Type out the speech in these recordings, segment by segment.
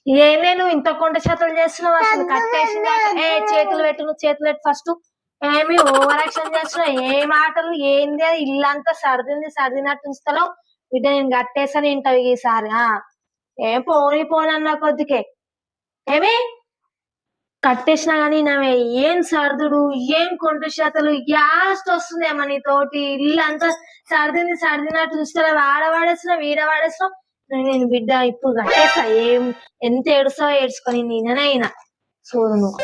ఏందే నువ్వు ఇంత కొండ చేతులు చేస్తున్నావు? అసలు కట్టేసిందా? చేతులు పెట్టు, నువ్వు చేతులు పెట్టు ఫస్ట్. ఏమి ఓవర్ యాక్షన్ చేస్తున్నావు? ఏ మాటలు ఏంది? అది ఇల్లంతా సర్దినట్టు ఉంచుతావు బిడ్డ. నేను కట్టేసాను ఇంటవి ఈసారి. ఏం పోనన్న కొద్దికే ఏమి కట్టేసినా గానీ నావే ఏం సర్దుడు, ఏం కొండ చేతలు యాస్ట్ వస్తుందేమో నీ తోటి. ఇల్లంతా సర్దినట్టు చూస్తావు. ఆడవాడేస్తున్నావు, వీడవాడేస్తున్నావు. నేను బిడ్డ ఇప్పుడు కట్టేస్తా. ఎంత ఏడుస్తావో ఏడ్చుకొని నేనైనా చూడు నువ్వు.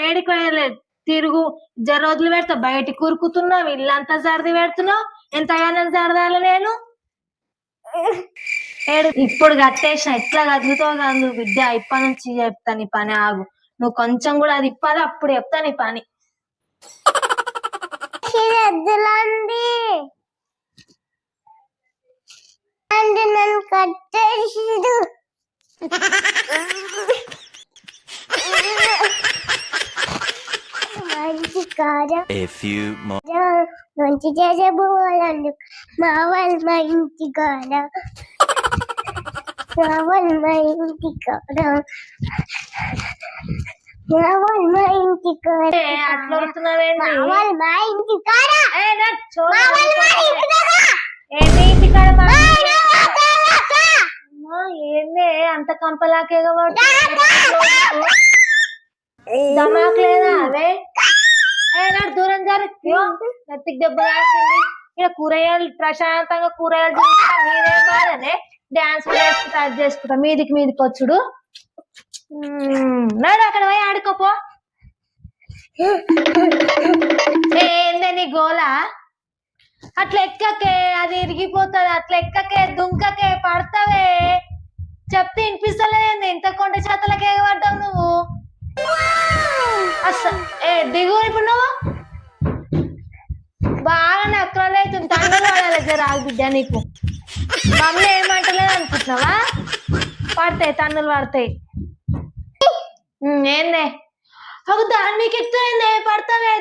ఏడికోయలేదు తిరుగు రోజులు పెడతా. బయటికి కూరుకుతున్నావు, ఇల్లంతా సర్ది పెడుతున్నావు. ఎంతగానో సరదాలు నేను ఇప్పుడు కట్టేసిన. ఎట్లా కదులుతావు కాదు బిడ్డ. ఇప్పటి నుంచి చెప్తా నీ పని. ఆగు, నువ్వు కొంచెం కూడా అది ఇప్పాలి, అప్పుడు చెప్తా నీ పని. నన్ను కట్టేసిడు. మంచి చేసే పోవాలండి మా వాళ్ళు. మా ఇంటి కాడ మా వాళ్ళు, మా ఇంటి కాడ మా వాళ్ళు, మా ఇంటి కాడ అట్లా వస్తున్నావేంటి? మా వాళ్ళు, మా ఇంటి కాడ ఏందే అంత కంపలాకేగా దమాక్ లేదా? అవే దూరం జరుగుతుంది. దెబ్బ రాసింది. ఇక్కడ కూరగాయలు ప్రశాంతంగా కూరగాయలు నేనేం కాదనే డాన్స్ చేసుకుంటా. మీదికి వచ్చుడు. నాడు అక్కడ పోయి ఆడుకోపో. ఏందే నీ గోలా? అట్లా ఎక్కకే, అది ఇరిగిపోతుంది. అట్లా ఎక్కకే, దుంకకే, పడతావే. చెప్తే వినిపిస్తలేదండి. ఇంత కొండ చేతలకి ఎగబడ్డావు నువ్వు. అసలు దిగు. ఇప్పుడు నువ్వు బాగా నక్కలు అవుతుంది. తండ్రులు పడాలి రాగు బిడ్డ. నీకు మమ్మీ ఏమంటలేదు అనుకుంటున్నావా? పడతాయి, తన్నులు పడతాయి. ఏందే ఒక దాని మీకు ఎక్కువైందే. పడతావే.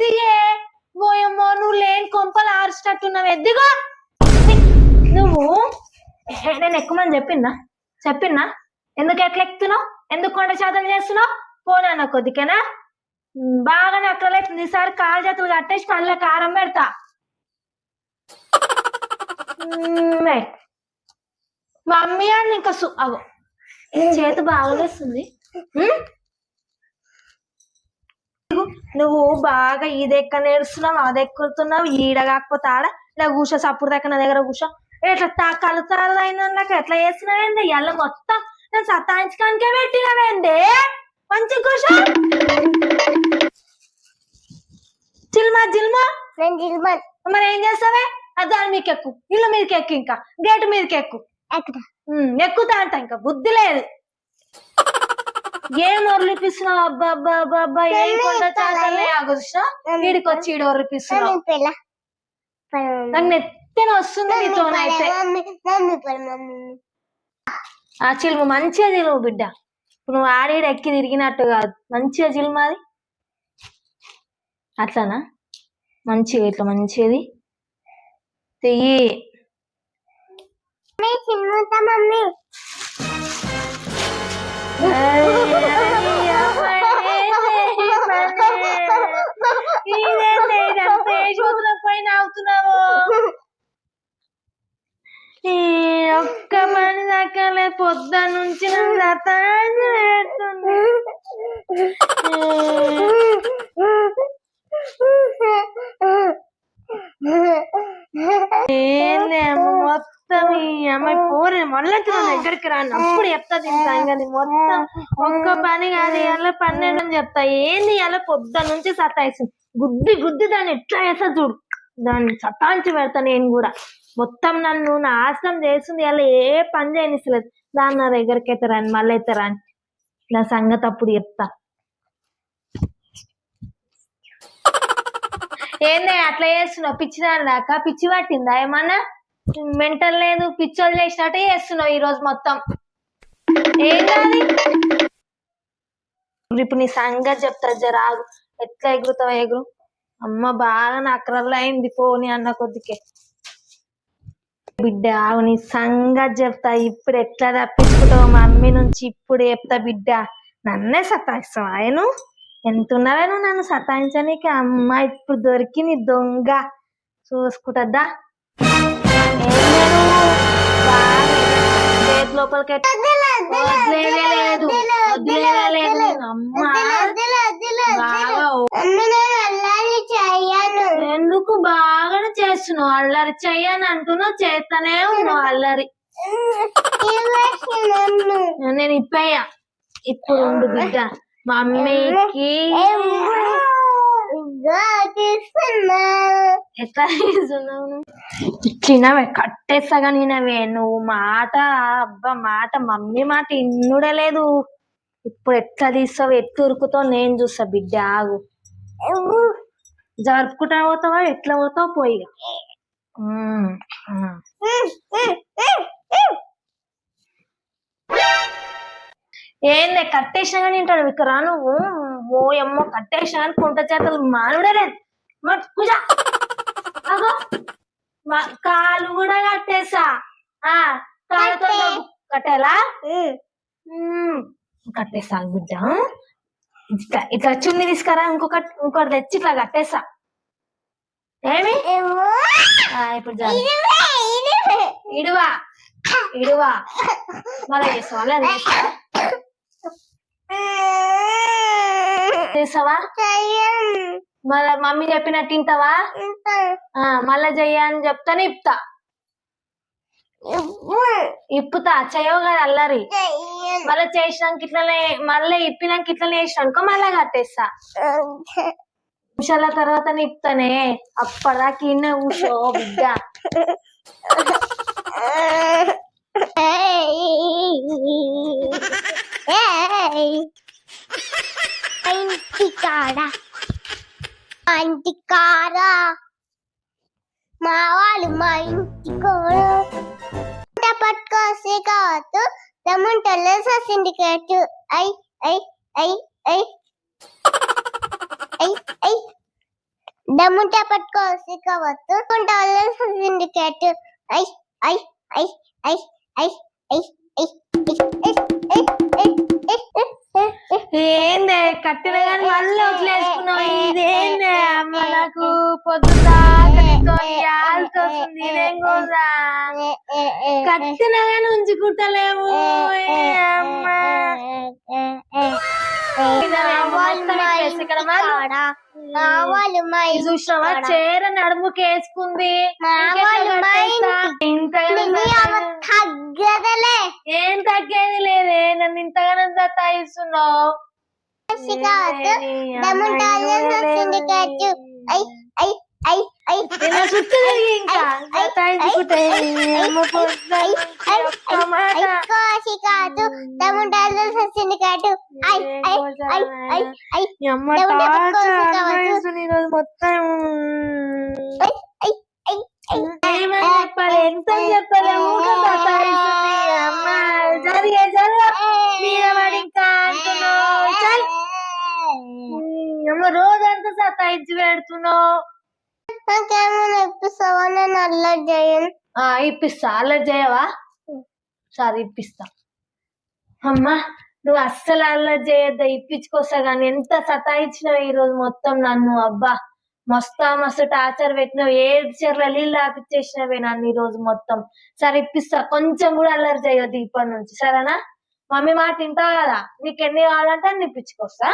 దిగే పోయమ్మో. నువ్వు లేని కొంపలు ఆర్చేటట్టున్నావు. ఎద్దిగో నువ్వు. నేను ఎక్కువమని చెప్పిన్నా? ఎందుకు ఎట్లా ఎక్కుతున్నావు? ఎందుకు కొండ శాతం చేస్తున్నావు? పోనా కొద్దికేనా? బాగా నక్కలైతుంది. ఈసారి కాలు చేతులు కట్టేసి కళ్ళ కారం పెడతా. మమ్మీ అని ఇంకా అగో చేతి బాగా వేస్తుంది. నువ్వు బాగా ఈదెక్క నేడుస్తున్నావు, అదెక్కుతున్నావు. ఈడ కాకపోతే ఆడ ఇలా కూర్చో. సప్పుడు దగ్గర నా దగ్గర కూర్చో. ఎట్లా కలుతారైనా ఎట్లా చేస్తున్నావేంది? ఎల్ల మొత్తం నేను సతాయించడానికే పెట్టినవేంది? మంచి కూర్చో. జిల్మా మరి ఏం చేస్తావే? దాని మీకు ఎక్కు, ఇల్లు మీదకి ఎక్కు, ఇంకా గేటు మీదకి ఎక్కు. ఎక్కుతా అంట. ఇంకా బుద్ధి లేదు. ఏం ఒర్లిపిస్తున్నావు? అబ్బా అబ్బా అబ్బా అబ్బా. ఏం కొండ చాతలే ఆగొచ్చినా వీడికి వచ్చి ఈడ ఒర్లిపిస్తున్నావు. నాకు నెత్తెన వస్తుంది నీతోనైతే. ఆ చిలుము మంచిగా చిలుము బిడ్డ. ఇప్పుడు నువ్వు ఆడీడ ఎక్కి తిరిగినట్టు కాదు. మంచిగా చిలుమాది. అట్లానా? మంచిగా ఇట్లా మంచిది తెయ్యి. పైన అవుతున్నావు. ఒక్క పని దక్కలే. పొద్దున్న నుంచి పెడుతుంది. మొత్తం ఈ అమ్మాయి పోరే మళ్ళీ దగ్గరికి రాను. అప్పుడు చెప్తా తింటాను. మొత్తం ఒక్క పని కాదు. ఇలా 12 అని చెప్తా. ఏంది ఇలా పొద్దున్న నుంచి సతాయిస్తుంది. గుద్ది దాన్ని ఎట్లా చేస్తా చూడు. దాన్ని సతాంచి పెడతా. నేను కూడా మొత్తం నన్ను నాశనం చేస్తుంది. ఇలా ఏ పని చేయనిస్తలేదు. దాన్ని నా దగ్గరికి ఎత్తరాని మళ్ళీ ఎత్తరాని ఇలా సంగతి అప్పుడు చెప్తా. ఏందే అట్లా చేస్తున్నావు? పిచ్చిదాని దాకా పిచ్చి పట్టిందా ఏమన్నా? మెంటల్ లేదు. పిచ్చోళ్ళు చేసినట్టే చేస్తున్నావు ఈ రోజు మొత్తం. ఏం కాదు. ఇప్పుడు నీ సంగతి చెప్తా. జరాగు. ఎట్లా ఎగురుతావు? ఎగురు. అమ్మ బాగా నకరల్లో అయింది పోని అన్న కొద్దికే. బిడ్డ నీ సంగతి చెప్తా, ఇప్పుడు ఎట్లా తప్పించుకుంటావు మమ్మీ నుంచి, ఇప్పుడు చెప్తా బిడ్డ. నన్నే సతాయిస్తావా ఆయన? ఎంత ఉన్నావే నువ్వు నన్ను సతాయించనీకి? అమ్మ ఇప్పుడు దొరికింది దొంగ, చూసుకుంటా. చేతి లోపలికి వదిలేదు, వదిలేదు అమ్మ. బాగా ఎందుకు బాగానే చేస్తున్నావు అల్లరి? చెయ్యని అంటున్నావు, చేస్తానే ఉన్నావు అల్లరి. నేను ఇప్పయ్యా, ఇప్పుడు ఉండు బిడ్డ. మమ్మీకి ఎట్లా తీసుకున్నావు? ఇచ్చినవే కట్టేస్తాగా నేనవే. నువ్వు మాట అబ్బా మాట, మమ్మీ మాట ఇన్నుడే లేదు. ఇప్పుడు ఎట్లా తీస్తావు, ఎట్లా ఉరుకుతావు నేను చూస్తా బిడ్డ. ఆగు, జరుపుకుంటా పోతావా? ఎట్లా పోతావు పోయి. ఏందే కట్టేసినా కానీ తింటాడు ఇక్కడ నువ్వు. ఓ అమ్మో కట్టేసినా కానీ కుంట చేతలు మానుడే లేదు. పూజ కాలు కూడా కట్టేసా. కాలుతో కట్టేలా కట్టేసా బిడ్డ. ఇట్లా చున్ని తీసుకురా, ఇంకొకటి తెచ్చి ఇట్లా కట్టేసా. ఏమి ఇప్పుడు ఇడువా ఇడువా మళ్ళీ చేస్తావా? చేస్తావా? మళ్ళా మమ్మీ చెప్పినట్టు తింటావా? మళ్ళా చెయ్య అని చెప్తానే ఇప్పుతా. ఇప్పుతా చెయ్యవు కదా అల్లరి. మళ్ళీ చేసినాక ఇట్లనే, మళ్ళీ ఇప్పినాక ఇట్లనే చేసిన అనుకో మళ్ళా కట్టేస్తా. నిమిషాల తర్వాత నిప్తానే, అప్పటిదాకా ఇన్న కూర్చో బిడ్డ. అంటికారా మా వాళ్ళు మా ఇంటి కూడా పట్టుకోసి కావచ్చు. రమ్మంటల్లో సిండికేట్ ఐ ఐ ఐ ఐ ఐ దమ్ముంటే పట్టుకోసి కావచ్చు. సిండికేట్ ఐ ఐ ఐ ఐ ఐ ఐ ఏందే కట్టిన కానీ మళ్ళీ వదిలేసుకున్నావు? ఇదేందే అమ్మ, నాకు పొద్దుతా ఇదేం కూడా కట్టిన కానీ ఉంచుకుంటలేము. చూసినావా చీర నడుముకి వేసుకుంది. ఏం తగ్గేది లేదే, నన్ను ఇంతగానో సతాయిస్తున్నావు. మొత్తం చెప్పాలి, ఎంత చెప్పలేము. అమ్మ జరిగే జరగడి ఇంకా అంటున్నావు. అమ్మ రోజంతా సతాయించి పెడుతున్నావు. నాకేమైనా ఇప్పిస్తావా? నేను అల్లరి చేయను. ఇప్పిస్తా. అల్లరి చేయవా? సరే ఇప్పిస్తా. అమ్మా నువ్వు అస్సలు అల్లరి చేయొద్దా, ఇప్పించుకొస్తా. కానీ ఎంత సతాయించినావు ఈ రోజు మొత్తం నన్ను. అబ్బా మస్తు టార్చర్ పెట్టినావు. 7 చీరల నీళ్ళు ఆపిచ్చేసినవే నన్ను ఈ రోజు మొత్తం. సరే ఇప్పిస్తా, కొంచెం కూడా అల్లరి చేయొద్దు ఇప్పటి నుంచి, సరేనా? మమ్మీ మాట తింటావు కదా, నీకు ఎన్ని కావాలంటే అన్ని ఇప్పించుకొస్తా.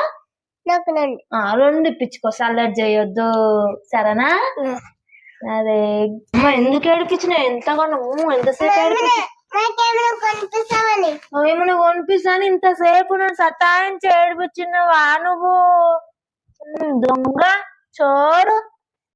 2 ఇప్పించుకొస్తా, అల్లరి చేయొద్దు, సరేనా? అదే ఎందుకు ఏడిపించినావు? ఎంతగానో ఎంతసేపు ఏడిపించు. ఏమన్నా కొనిపిస్తాను ఇంతసేపు నన్ను సతాయించి ఏడిపించినవా నువ్వు? దొంగ చోరు.